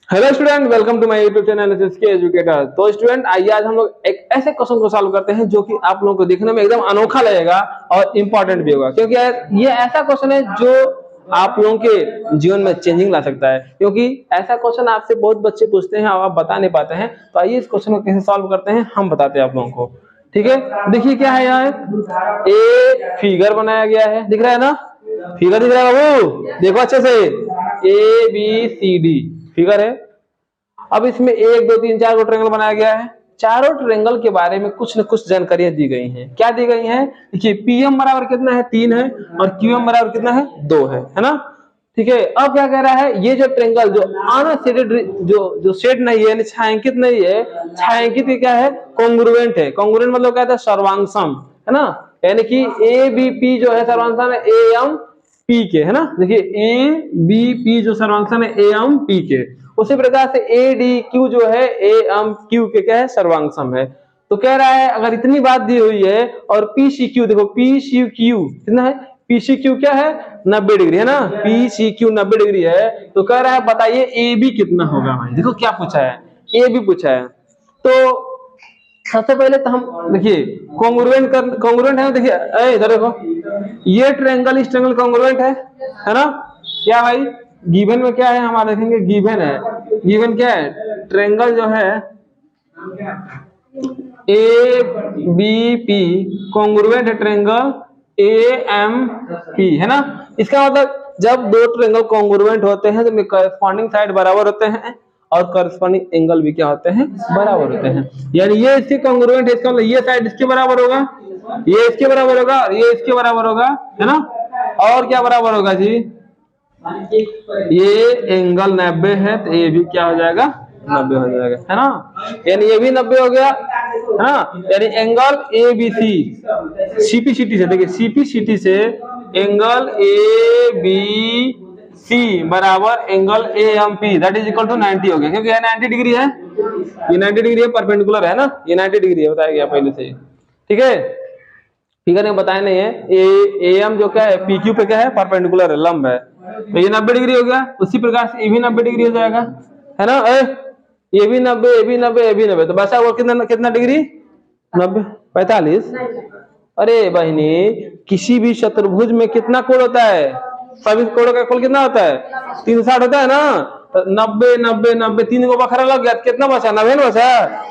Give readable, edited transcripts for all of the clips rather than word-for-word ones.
Hello student, welcome to my YouTube channel SSK educator. तो student, आइए आज हम लोग एक ऐसे क्वेश्चन को सॉल्व करते हैं जो कि आप लोगों को देखने में एकदम अनोखा लगेगा और इम्पोर्टेंट भी होगा, क्योंकि ये ऐसा क्वेश्चन है जो आप लोगों के जीवन में चेंजिंग ला सकता है। क्योंकि ऐसा क्वेश्चन आपसे बहुत बच्चे पूछते हैं और आप बता नहीं पाते हैं। तो आइए इस क्वेश्चन को कैसे सॉल्व करते हैं हम बताते हैं आप लोगों को। ठीक है, देखिए क्या है यहाँ ए फिगर बनाया गया है, दिख रहा है ना? फिगर दिख रहा है बाबू, देखो अच्छे से। ABCD फिगर है। अब इसमें 1 2 3 4 ट्रायंगल बनाया गया है। चारों ट्रायंगल के बारे में कुछ न कुछ जानकारियां दी गई हैं। क्या दी गई हैं? देखिए, PM बराबर कितना है? 3 है, और QM बराबर कितना है? 2 है ना? ठीक है। अब क्या कह रहा है, ये जो ट्रायंगल जो अनशेडेड जो शेड नहीं है, छायांकित नहीं है, छायांकित क्या है? कॉन्ग्रुएंट है। कॉन्ग्रुएंट मतलब क्या है? सर्वांगसम, है ना? यानी कि ABP जो है सर्वांगसम है AM-P के, है ना? देखिए ABP जो सर्वांगसम है AM-P के, उसी प्रकार से ADQ जो है AM-Q के क्या है? सर्वांगसम है। तो कह रहा है अगर इतनी बात दी हुई है और PCQ देखो, PCQ कितना है? PCQ क्या है? 90 डिग्री, है ना? PCQ 90 डिग्री है। तो कह रहा है बताइए AB कितना होगा। भाई देखो क्या पूछा है, AB पूछा है। तो सबसे पहले तो हम देखिए कॉन्ग्रुएंट है। देखिए इधर देखो, ये ट्रायंगल इस ट्रायंगल कॉन्ग्रुएंट है ना? क्या भाई गिवन में क्या है हमारा? देखेंगे गिवन है। गिवन क्या है? ट्रायंगल जो है ABP कॉन्ग्रुएंट है ट्रायंगल AMP, है ना? इसका मतलब जब दो ट्रायंगल कॉन्ग्रुएंट होते हैं तो कॉरेस्पॉन्डिंग साइड बराबर होते हैं और कॉरेस्पॉन्डिंग एंगल भी क्या होते हैं? बराबर होते हैं। यानी ये इसके कॉन्ग्रुएंट है, इसका मतलब ये साइड इसके बराबर होगा, ये इसके बराबर होगा और ये इसके बराबर होगा, है ना? और क्या बराबर होगा जी? ये एंगल 90 है तो ये भी क्या हो जाएगा? 90 हो जाएगा, है ना? यानी ये भी 90 हो गया, है ना? यानी एंगल ABC CPCT से, देखिए CPCT से एंगल ABC बराबर angle AMP that is equal to 90 हो गया, क्योंकि ये 90 डिग्री है, ये 90 डिग्री है, परपेंडिकुलर है ना? ये 90 डिग्री है, बताया गया पहले से। ठीक है, फिगर में बताया नहीं है। AM जो क्या है? PQ पे क्या है? परपेंडिकुलर है, लंब है। तो ये 90 डिग्री हो गया। उसी प्रकार से ये भी 90 डिग्री हो जाएगा, है ना? ये भी 90, ये भी 90, ये भी 90, तो बचा वो कितना कितना डिग्री? 90 45। अरे बहनी, किसी भी चतुर्भुज में कितना कोण होता है? सभी कोणों का कुल कितना होता है? 360 होता है ना? तो 90 90 90 तीन को बखरा लग गया, कितना बचा? 90 ना बचा।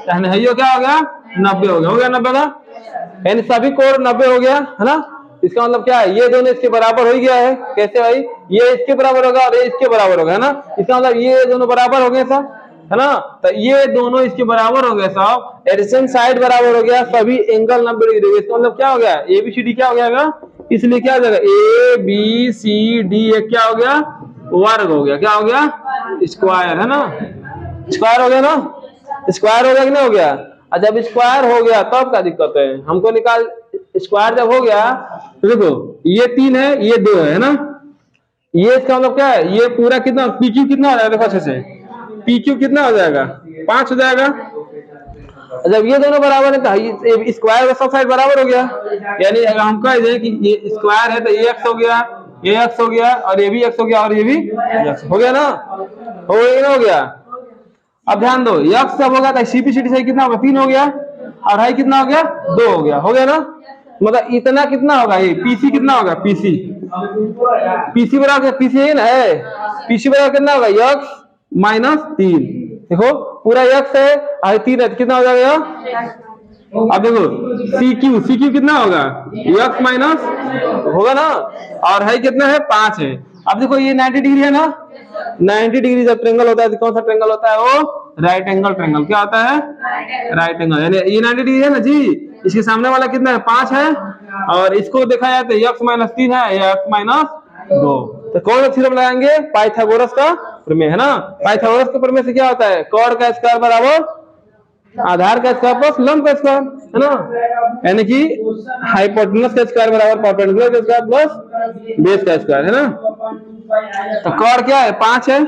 यानी ये क्या हो गया? 90 हो गया। हो गया 90 ना? यानी सभी कोण 90 हो गया, है ना? इसका मतलब क्या है? ये दोनों इसके बराबर हो गया है। कैसे भाई? ये इसके बराबर होगा और ये इसके बराबर होगा, है ना? इसका मतलब ये दोनों बराबर हो गए सब, है ना? तो ये दोनों इसके बराबर हो गए सब, एडिशन साइड बराबर हो गया, सभी एंगल 90 डिग्री। इसका मतलब क्या हो गया? ABCD क्या हो गया? इसलिए क्या हो जाएगा? ABCD क्या हो गया? वर्ग हो गया। क्या हो गया? स्क्वायर, है ना? स्क्वायर हो गया ना? स्क्वायर हो गया कि नहीं हो गया? और जब स्क्वायर हो गया तब क्या दिक्कत है? हमको निकाल स्क्वायर जब हो गया तो देखो, ये 3 है, ये 2 है ना? ये इसका मतलब क्या है? ये पूरा कितना PQ कितना हो जाएगा? देखो अच्छे से, PQ कितना हो जाएगा? 5 हो जाएगा। जब ये दोनों बराबर है तो स्क्वायर का सब साइड बराबर हो गया। यानी अगर हम कह दें कि ये स्क्वायर है तो ये x हो गया, ये x हो गया, और ये भी x हो गया, और ये भी x हो गया ना? हो गया। अब ध्यान दो, x जब होगा तो CPCT से कितना होगा? 3 हो गया, और हाई कितना हो गया? 2 हो गया। हो गया ना? मतलब इतना कितना होगा? ये PC कितना होगा? PC बराबर PC है ना? PC बराबर कितना होगा? x minus 3। देखो पूरा x है और 3 है, कितना हो जाएगा? अब देखो CQ कितना होगा? x माइनस होगा ना? और है कितना है? 5 है। अब देखो ये 90 डिग्री है ना? 90 डिग्री जब ट्रायंगल होता है तो कौन सा ट्रायंगल होता है? वो राइट एंगल ट्रायंगल। क्या होता है? Right angle. यानी ये 90 डिग्री है ना जी? इसके सामने वाला कितना है? 5 है, और इसको देखा जाए तो x माइनस 3 है, या x माइनस 2। तो कौन सा थ्योरम लगाएंगे? पाइथागोरस का प्रमेय, है ना? पाइथागोरस के प्रमेय से क्या होता है? कॉर्ड का स्क्वायर बराबर आधार का स्क्वायर प्लस लंब का स्क्वायर, है ना? यानी कि हाइपोटेनस का स्क्वायर बराबर परपेंडिकुलर का स्क्वायर प्लस बेस का स्क्वायर, है ना? तो कॉर्ड क्या है? 5 है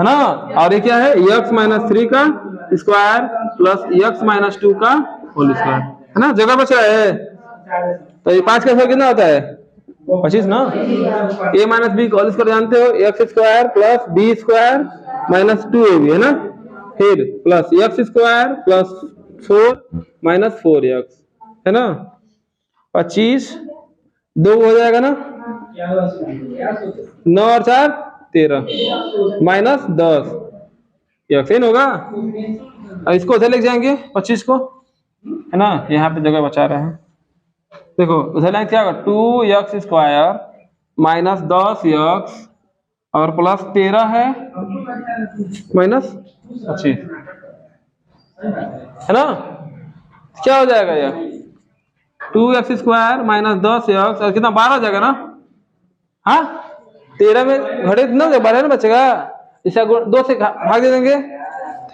ना? और ये क्या है? x माइनस 3 का स्क्वायर प्लस x माइनस 2 का होल स्क्वायर, है ना? जगह बच रहा है। तो ये 5 का स्क्वायर कितना होता है? 25 ना। a minus B whole square जानते हो, X square plus B square minus 2ab है ना, फिर plus X square plus 4 minus 4x है ना। 25 2 हो जाएगा ना, 9 और 4 13 माइनस 10 x इन होगा। अब इसको उधर ले जाएंगे 25 को है ना, यहाँ पे जगह बचा रहे हैं। देखो उधर लाइन क्या होगा, 2x स्क्वायर माइनस 10x और प्लस 13 है माइनस 25 है ना। क्या हो जाएगा ये 2x स्क्वायर माइनस 10x और कितना 12 हो जाएगा ना। हाँ 13 में घटे ना 12 में बचेगा, इसे 2 से भाग दे देंगे,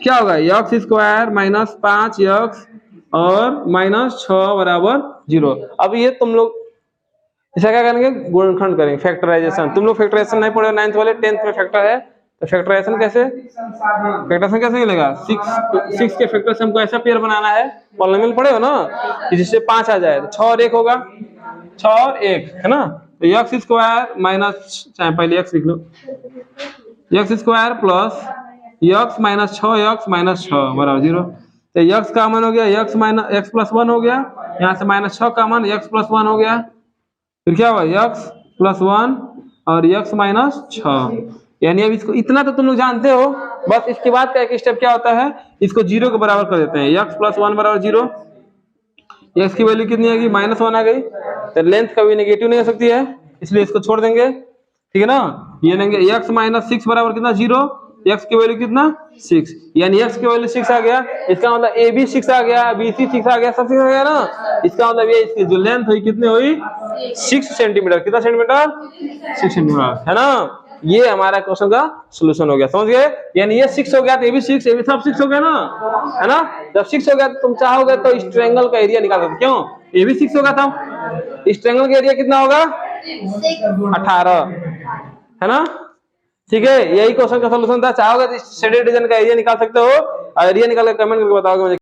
क्या होगा x स्क्वायर माइनस 5x और माइनस 6 बराबर 0। अब ये तुम लोग इसे क्या करेंगे, गुणनखंड करेंगे, फैक्टराइजेशन। तुम लोग फैक्टराइजेशन नहीं पढ़े 9th वाले, 10th में फैक्टर है तो फैक्टराइजेशन कैसे, फैक्टराइजेशन कैसे मिलेगा, 6 के फैक्टर से हमको ऐसा पेयर बनाना है, पॉलिनोमियल पढ़े हो ना, कि जिससे 5 आ जाए तो 6 और 1 होगा, 6 और 1 है ना। तो x स्क्वायर माइनस, चाहे पहले x लिख लो, x square plus x minus 6x minus 6 बराबर 0। तो x कॉमन हो गया, x माइनस x प्लस 1 हो गया, यहाँ से माइनस 6 कॉमन, x प्लस 1 हो गया, फिर क्या हुआ x प्लस 1 और x माइनस 6। यानी अब इसको इतना तो तुम लोग जानते हो, बस इसके बाद का एक स्टेप क्या होता है, इसको 0 के बराबर कर देते हैं, x प्लस 1 बराबर 0। x की वैल्यू कितनी आएगी, -1 आ गई, तो लेंथ कभी नेगेटिव नहीं हो सकती है, इसलिए इसको छोड़ देंगे, ठीक है ना। ये लेंगे x माइनस 6 बराबर कितना 0, x की वैल्यू कितना 6, यानी x की वैल्यू 6 आ गया, इसका मतलब a b 6 आ गया, b c 6 आ गया, सब 6 आ गया ना। इसका मतलब ये इसकी जो लेंथ हुई कितनी हुई 6 सेंटीमीटर, कितना सेंटीमीटर 6 सेंटीमीटर है ना। ये हमारा क्वेश्चन का सॉल्यूशन हो गया, समझ गए। यानी ये 6 हो गया तो ये भी 6, ये भी सब 6 हो गया ना, है ना। जब 6 हो गया तो तुम चाहोगे तो इस ट्रायंगल का एरिया निकाल सकते, क्यों, ये भी 6 होगा था, इस ट्रायंगल का एरिया कितना होगा 18 है ना। ठीक है, यही क्वेश्चन का सॉल्यूशन था। चाहोगे तो स्टैंडर्ड डिवीजन का एरिया निकाल सकते हो, और एरिया निकाल के कमेंट करके बताओगे मुझे।